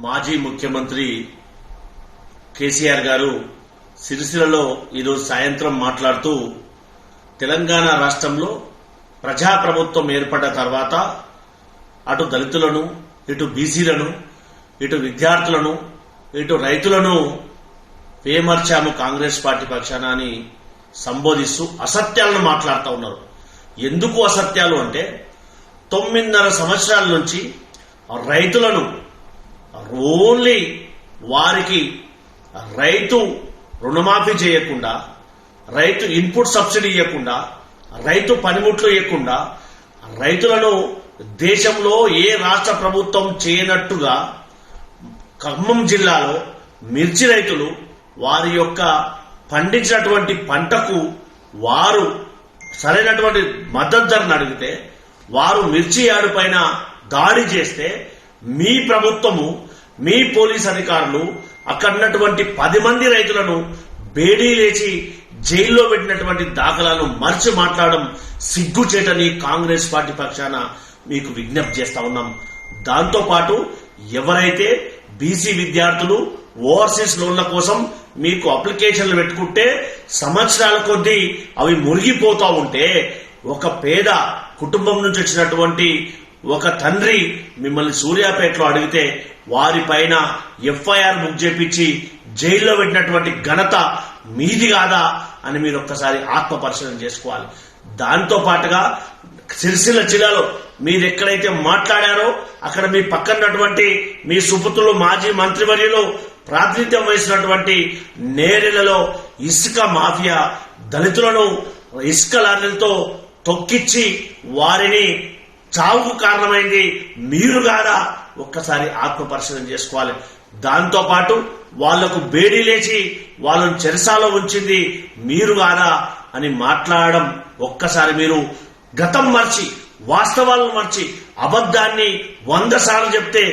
మాజీ ముఖ్యమంత్రి కేసీఆర్ గారు సిరిసిల్లలో ఈరోజు సాయంత్రం మాట్లాడుతూ తెలంగాణ రాష్ట్రంలో ప్రజాప్రభుత్వం ఏర్పడ్డ తర్వాత అటు దళితులను, ఇటు బీసీలను, ఇటు విద్యార్థులను, ఇటు రైతులను వేమర్చాము కాంగ్రెస్ పార్టీ పక్షాన అని సంబోధిస్తూ అసత్యాలను మాట్లాడుతూ ఉన్నారు. ఎందుకు అసత్యాలు అంటే 9.5 సంవత్సరాల నుంచి రైతులను ఓన్లీ వారికి రైతు రుణమాఫీ చేయకుండా, రైతు ఇన్పుట్ సబ్సిడీ ఇవ్వకుండా, రైతు పనిముట్లు ఇవ్వకుండా రైతులను దేశంలో ఏ రాష్ట్ర ప్రభుత్వం చేయనట్టుగా ఖమ్మం జిల్లాలో మిర్చి రైతులు వారి యొక్క పండించినటువంటి పంటకు వారు సరైనటువంటి మద్దతు ధరను అడిగితే వారు మిర్చి యార్డు పైన దాడి చేస్తే మీ ప్రభుత్వము, మీ పోలీస్ అధికారులు అక్కడ ఉన్నటువంటి 10 మంది రైతులను బేడీ లేచి జైల్లో పెట్టినటువంటి దాఖలాలను మర్చి మాట్లాడడం సిగ్గుచేటని కాంగ్రెస్ పార్టీ పక్షాన మీకు విజ్ఞప్తి చేస్తా ఉన్నాం. దాంతోపాటు ఎవరైతే బీసీ విద్యార్థులు ఓవర్సీస్ లోన్ల కోసం మీకు అప్లికేషన్లు పెట్టుకుంటే సంవత్సరాల కొద్దీ అవి మురిగిపోతా ఉంటే ఒక పేద కుటుంబం నుంచి వచ్చినటువంటి ఒక తండ్రి మిమ్మల్ని సూర్యాపేటలో అడిగితే వారిపైన ఎఫ్ఐఆర్ బుక్ చేపించి జైల్లో పెట్టినటువంటి ఘనత మీది కాదా అని మీరు ఒక్కసారి ఆత్మ పరిశీలన చేసుకోవాలి. దాంతో పాటుగా సిరిసిల్ల జిల్లాలో మీరు ఎక్కడైతే మాట్లాడారో అక్కడ మీ పక్కనటువంటి మీ సుపుత్రులు మాజీ మంత్రివర్యులు ప్రాతినిధ్యం వహిస్తున్నటువంటి నేరెలలో ఇసుక మాఫియా దళితులను ఇసుక లారీలతో తొక్కిచ్చి వారిని చావుకు కారణమైంది మీరు కాదా ఒక్కసారి ఆత్మ పరిశీలన చేసుకోవాలి. దాంతో పాటు వాళ్లకు బేడీ లేచి వాళ్ళను చెరసాలో ఉంచింది మీరు కాదా అని మాట్లాడడం ఒక్కసారి మీరు గతం మర్చి వాస్తవాలను మర్చి అబద్ధాన్ని 100 సార్లు చెప్తే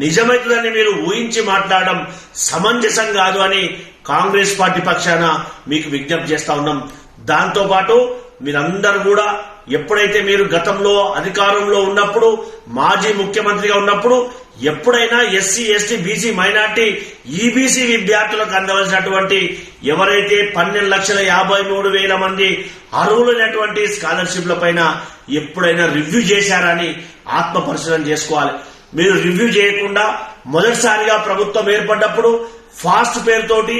నిజమైతుందని మీరు ఊహించి మాట్లాడడం సమంజసం కాదు అని కాంగ్రెస్ పార్టీ పక్షాన మీకు విజ్ఞప్తి చేస్తా ఉన్నాం. దాంతో పాటు మీరందరూ కూడా ఎప్పుడైతే మీరు గతంలో అధికారంలో ఉన్నప్పుడు మాజీ ముఖ్యమంత్రిగా ఉన్నప్పుడు ఎప్పుడైనా SC, ST, BC, minority, EBC విద్యార్థులకు అందవలసినటువంటి ఎవరైతే 12,53,000 మంది అర్హులైనటువంటి స్కాలర్షిప్ల పైన ఎప్పుడైనా రివ్యూ చేశారని ఆత్మ పరిశీలన చేసుకోవాలి. మీరు రివ్యూ చేయకుండా మొదటిసారిగా ప్రభుత్వం ఏర్పడ్డప్పుడు ఫాస్ట్ పేరుతోటి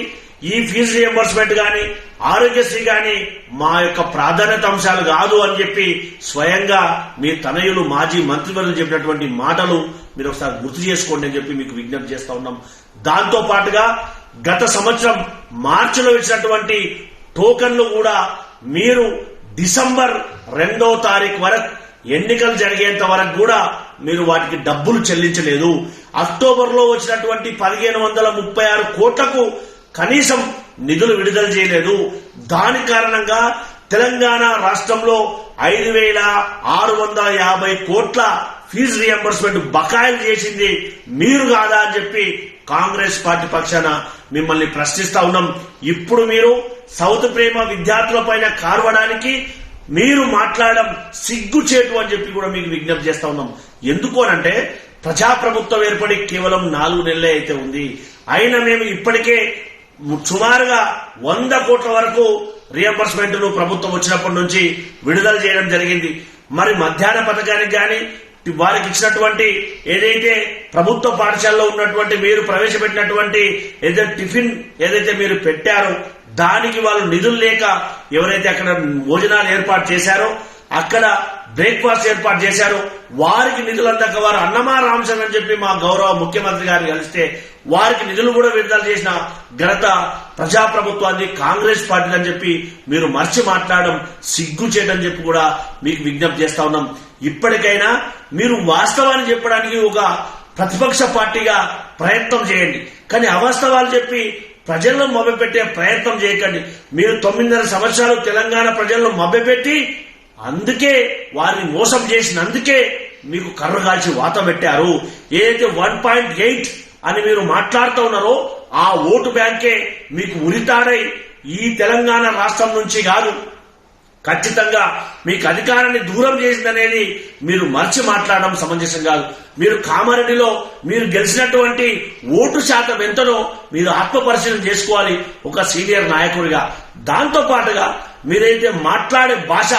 ఈ ఫీజు రియంబర్స్మెంట్ గాని, ఆరోగ్యశ్రీ గాని మా యొక్క ప్రాధాన్యత అంశాలు కాదు అని చెప్పి స్వయంగా మీ తనయులు మాజీ మంత్రివర్యులు చెప్పినటువంటి మాటలు మీరు ఒకసారి గుర్తు చేసుకోండి అని చెప్పి మీకు విజ్ఞప్తి చేస్తా ఉన్నాం. దాంతో పాటుగా గత సంవత్సరం మార్చిలో ఇచ్చినటువంటి టోకన్లు కూడా మీరు డిసెంబర్ 2వ తారీఖు వరకు ఎన్నికలు జరిగేంత వరకు కూడా మీరు వాటికి డబ్బులు చెల్లించలేదు. అక్టోబర్ లో వచ్చినటువంటి 1536 కోట్లకు కనీసం నిధులు విడుదల చేయలేదు. దాని కారణంగా తెలంగాణ రాష్ట్రంలో 5,650 కోట్ల ఫీజు రియంబర్స్మెంట్ బకాయిలు చేసింది మీరు కాదా అని చెప్పి కాంగ్రెస్ పార్టీ పక్షాన మిమ్మల్ని ప్రశ్నిస్తా ఉన్నాం. ఇప్పుడు మీరు సౌత్ ప్రేమ విద్యార్థుల పైన కార్వడానికి మీరు మాట్లాడడం సిగ్గుచేటు అని చెప్పి కూడా మీకు విజ్ఞప్తి చేస్తా ఉన్నాం. ఎందుకు అనంటే ప్రజాప్రభుత్వం ఏర్పడి కేవలం 4 నెలలే అయితే ఉంది. అయినా మేము ఇప్పటికే సుమారుగా 100 కోట్ల వరకు రియంబర్స్మెంట్ ప్రభుత్వం వచ్చినప్పటి నుంచి విడుదల చేయడం జరిగింది. మరి మధ్యాహ్న పథకానికి గాని వారికి ఇచ్చినటువంటి ఏదైతే ప్రభుత్వ పాఠశాలలో ఉన్నటువంటి మీరు ప్రవేశపెట్టినటువంటి ఏదైతే టిఫిన్ ఏదైతే మీరు పెట్టారో దానికి వాళ్ళు నిధులు లేక ఎవరైతే అక్కడ భోజనాలు ఏర్పాటు చేశారో, అక్కడ బ్రేక్ఫాస్ట్ ఏర్పాటు చేశారో వారికి నిధులు అందాక వారు అన్నమా రామచంద్ర అని చెప్పి మా గౌరవ ముఖ్యమంత్రి గారిని కలిస్తే వారికి నిధులు కూడా విడుదల చేసిన ఘనత ప్రజాప్రభుత్వాన్ని కాంగ్రెస్ పార్టీ అని చెప్పి మీరు మర్చి మాట్లాడడం సిగ్గుచేటని చెప్పి కూడా మీకు విజ్ఞప్తి చేస్తా ఉన్నాం. ఇప్పటికైనా మీరు వాస్తవాన్ని చెప్పడానికి ఒక ప్రతిపక్ష పార్టీగా ప్రయత్నం చేయండి, కానీ అవాస్తవాలు చెప్పి ప్రజలను మభ్యపెట్టే ప్రయత్నం చేయకండి. మీరు 9.5 సంవత్సరాలు తెలంగాణ ప్రజలను మభ్యపెట్టి అందుకే వారిని మోసం చేసినందుకే మీకు కర్ర కాల్చి వాత పెట్టారు. ఏదైతే 1.8 అని మీరు మాట్లాడుతూ ఉన్నారో ఆ ఓటు బ్యాంకే మీకు ఉరితాడై ఈ తెలంగాణ రాష్ట్రం నుంచి కాదు ఖచ్చితంగా మీకు అధికారాన్ని దూరం చేసిందనేది మీరు మర్చి మాట్లాడడం సమంజసం కాదు. మీరు కామారెడ్డిలో మీరు గెలిచినటువంటి ఓటు శాతం ఎంతనో మీరు ఆత్మపరిశీలన చేసుకోవాలి ఒక సీనియర్ నాయకుడిగా. దాంతో పాటుగా మీరైతే మాట్లాడే భాష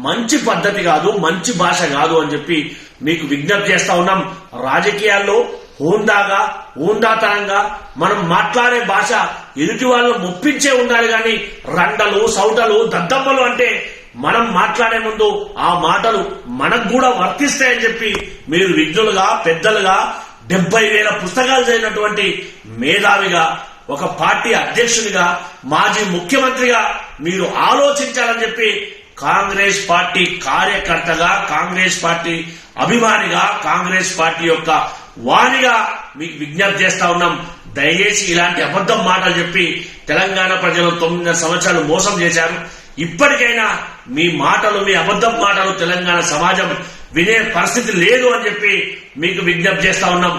మంచి పద్ధతి కాదు, మంచి భాష కాదు అని చెప్పి మీకు విజ్ఞప్తి చేస్తా ఉన్నాం. రాజకీయాల్లో హోందాగా హోందాతనంగా మనం మాట్లాడే భాష ఎదుటి వాళ్ళను మొప్పించే ఉండాలి కానీ రండలు సౌటలు దద్దమ్మలు అంటే మనం మాట్లాడే ముందు ఆ మాటలు మనకు కూడా వర్తిస్తాయని చెప్పి మీరు విజ్ఞులుగా పెద్దలుగా 70,000 పుస్తకాలు చదివినటువంటి మేధావిగా ఒక పార్టీ అధ్యక్షునిగా మాజీ ముఖ్యమంత్రిగా మీరు ఆలోచించాలని చెప్పి కాంగ్రెస్ పార్టీ కార్యకర్తగా కాంగ్రెస్ పార్టీ అభిమానిగా కాంగ్రెస్ పార్టీ యొక్క వాణిగా మీకు విజ్ఞప్తి చేస్తా ఉన్నాం. దయచేసి ఇలాంటి అబద్ధం మాటలు చెప్పి తెలంగాణ ప్రజలు 9 సంవత్సరాలు మోసం చేశారు. ఇప్పటికైనా మీ మాటలు మీ అబద్ధం మాటలు తెలంగాణ సమాజం వినే పరిస్థితి లేదు అని చెప్పి మీకు విజ్ఞప్తి చేస్తా ఉన్నాం.